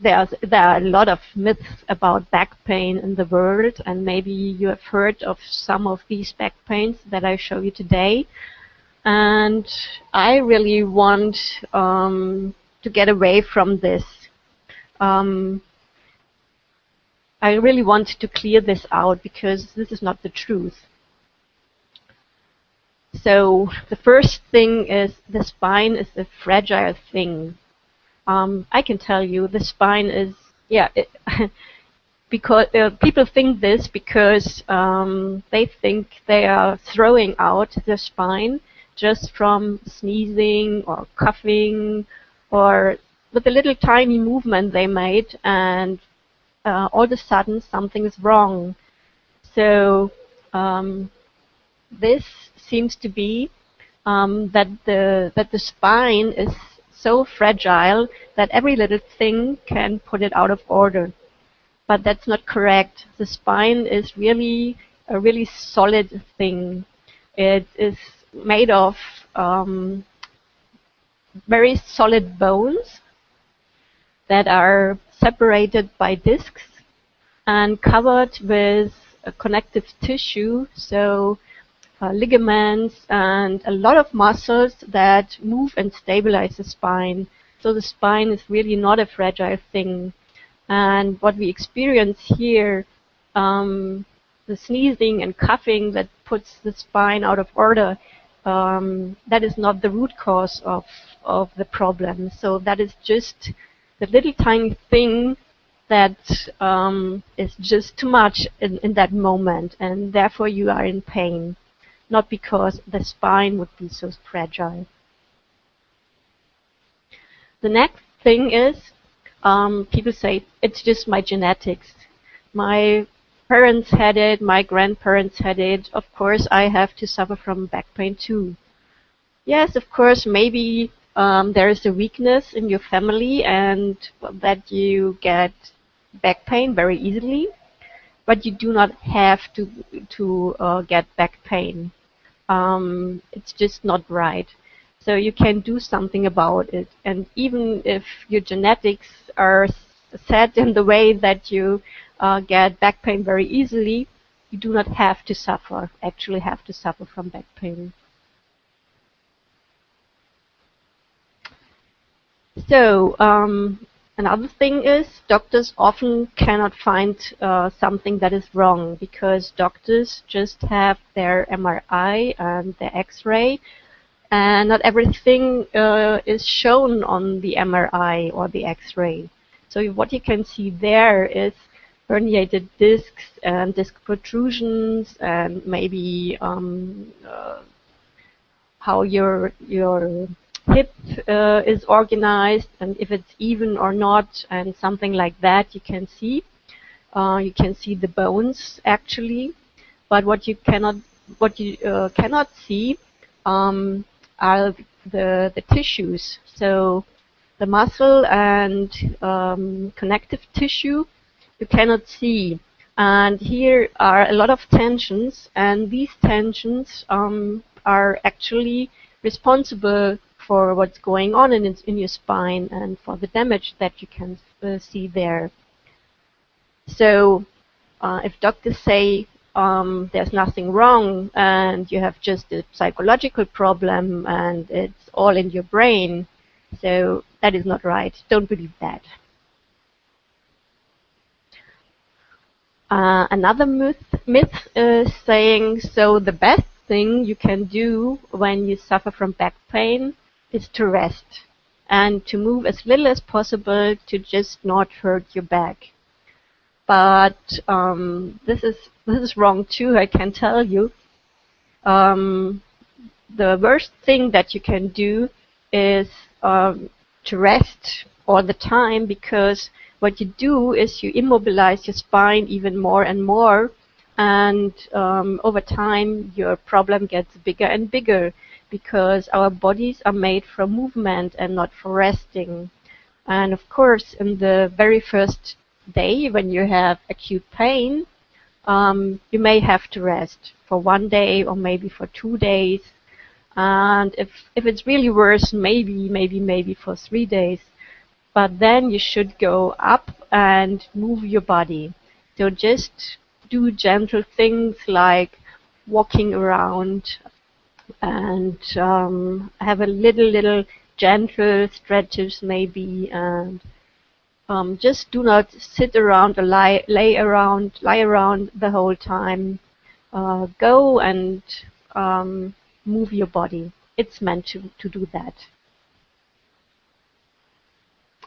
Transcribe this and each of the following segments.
there are a lot of myths about back pain in the world, and maybe you have heard of some of these back pains that I show you today. And I really want to get away from this. I really want to clear this out because this is not the truth. So the first thing is the spine is a fragile thing. I can tell you the spine is, because people think this because they think they are throwing out their spine just from sneezing or coughing or with a little tiny movement they made, and all of a sudden something is wrong. So this seems to be that the spine is so fragile that every little thing can put it out of order. But that's not correct. The spine is really a really solid thing. It is made of very solid bones that are separated by discs and covered with a connective tissue, so ligaments and a lot of muscles that move and stabilize the spine. So the spine is really not a fragile thing. And what we experience here, the sneezing and coughing that puts the spine out of order, that is not the root cause of the problem. So that is just the little tiny thing that is just too much in that moment, and therefore you are in pain, not because the spine would be so fragile. The next thing is, people say, it's just my genetics. My parents had it, my grandparents had it, of course I have to suffer from back pain too. Yes, of course, maybe there is a weakness in your family and that you get back pain very easily, but you do not have to get back pain. It's just not right. So you can do something about it. And even if your genetics are set in the way that you get back pain very easily, you do not have to suffer, actually have to suffer from back pain. So another thing is doctors often cannot find something that is wrong because doctors just have their MRI and their X-ray, and not everything is shown on the MRI or the X-ray. So what you can see there is herniated discs and disc protrusions, and maybe how your hip is organized, and if it's even or not, and something like that you can see. You can see the bones actually, but what you cannot see are the tissues. So the muscle and connective tissue you cannot see. And here are a lot of tensions, and these tensions are actually responsible for what's going on in your spine and for the damage that you can see there. So if doctors say there's nothing wrong and you have just a psychological problem and it's all in your brain, so that is not right. Don't believe that. Another myth is saying, so the best thing you can do when you suffer from back pain is to rest and to move as little as possible to just not hurt your back. But this is wrong too, I can tell you. The worst thing that you can do is to rest all the time, because what you do is you immobilize your spine even more and more, and over time your problem gets bigger and bigger, because our bodies are made for movement and not for resting. And of course, in the very first day when you have acute pain, you may have to rest for 1 day or maybe for 2 days. And if it's really worse, maybe for 3 days. but then you should go up and move your body. So just do gentle things like walking around and have a little gentle stretches maybe, and just do not sit around or lie around the whole time. Go and move your body. It's meant to do that,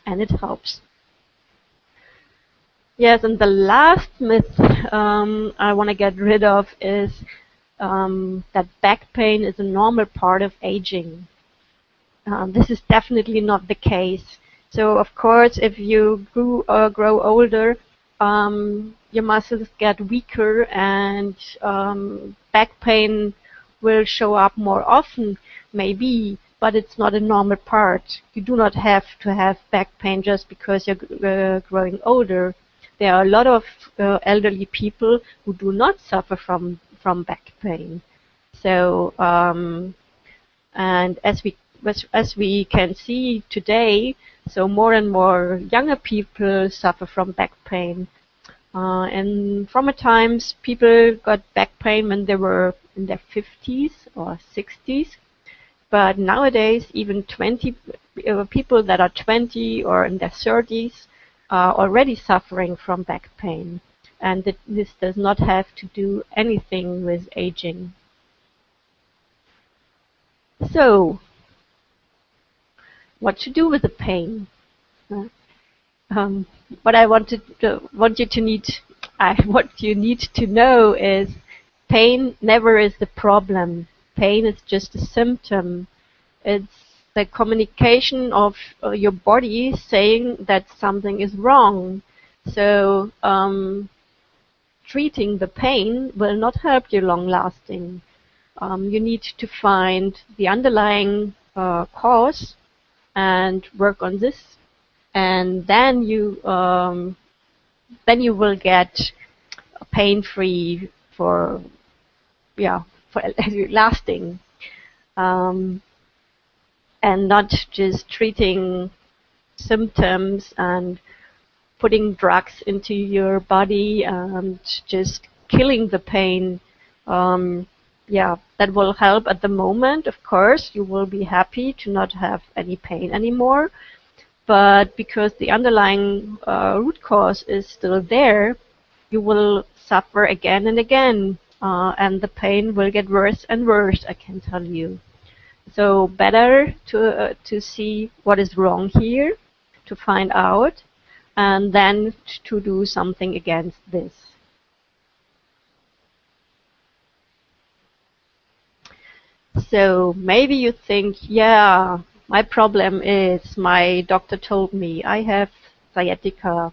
and it helps. Yes, and the last myth I want to get rid of is that back pain is a normal part of aging. This is definitely not the case. So, of course, if you grow older, your muscles get weaker, and back pain will show up more often, maybe, but it's not a normal part. You do not have to have back pain just because you're growing older. There are a lot of elderly people who do not suffer from back pain. So, and as we can see today, so more and more younger people suffer from back pain. And former times, people got back pain when they were in their 50s or 60s. But nowadays, even people that are 20 or in their 30s are already suffering from back pain. And this does not have to do anything with aging. So, what to do with the pain? What I want you need to know is pain never is the problem. Pain is just a symptom. It's the communication of your body saying that something is wrong. So treating the pain will not help you long lasting. You need to find the underlying cause and work on this, and then you will get pain free for lasting, and not just treating symptoms and putting drugs into your body and just killing the pain. That will help at the moment. Of course, you will be happy to not have any pain anymore. But because the underlying root cause is still there, you will suffer again and again. And the pain will get worse and worse, I can tell you. So better to see what is wrong here, to find out, and then to do something against this. So maybe you think, yeah, my problem is my doctor told me I have sciatica,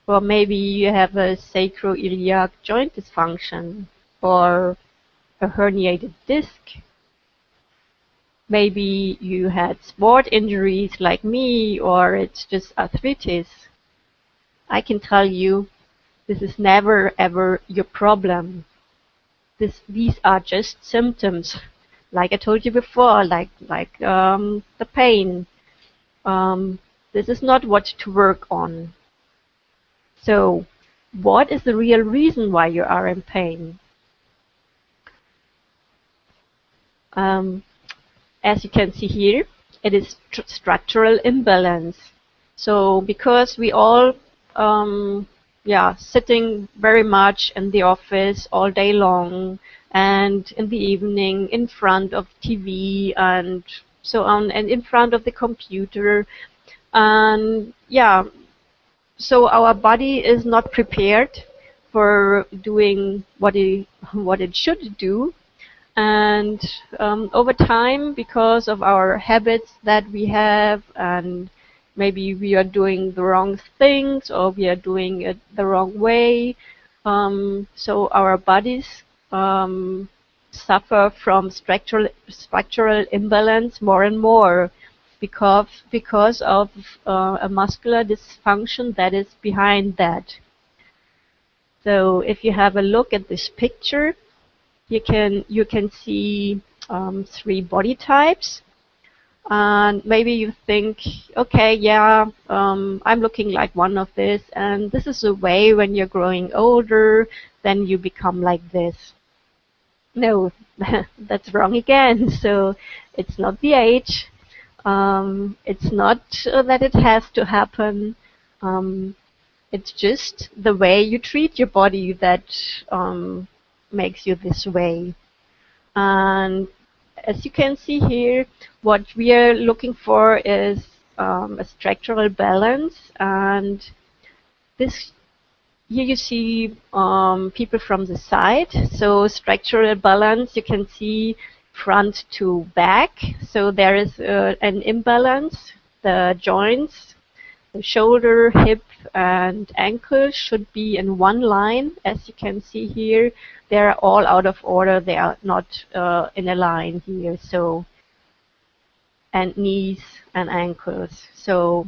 or maybe you have a sacroiliac joint dysfunction, or a herniated disc. Maybe you had sport injuries like me, or it's just arthritis. I can tell you, this is never ever your problem. These are just symptoms. Like I told you before, like the pain. This is not what to work on. So, what is the real reason why you are in pain? As you can see here, it is structural imbalance. So, because we all sitting very much in the office all day long, and in the evening in front of TV and so on, and in front of the computer, and so our body is not prepared for doing what it should do. And over time, because of our habits that we have, and maybe we are doing the wrong things, or we are doing it the wrong way, so our bodies suffer from structural imbalance more and more, because of a muscular dysfunction that is behind that. So if you have a look at this picture, you can see 3 body types. And maybe you think, okay, yeah, I'm looking like one of this, and this is the way when you're growing older, then you become like this. No, that's wrong again. So it's not the age. It's not that it has to happen. Um, it's just the way you treat your body that makes you this way. And as you can see here, what we are looking for is a structural balance. And this here you see people from the side. So structural balance, you can see front to back. So there is an imbalance. The joints, the shoulder, hip, and ankle should be in one line. As you can see here, they're all out of order. They are not in a line here. So, and knees and ankles. So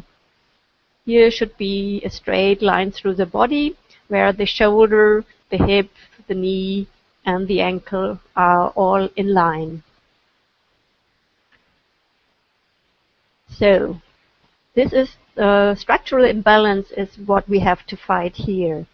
here should be a straight line through the body where the shoulder, the hip, the knee, and the ankle are all in line. So this is structural imbalance is what we have to fight here.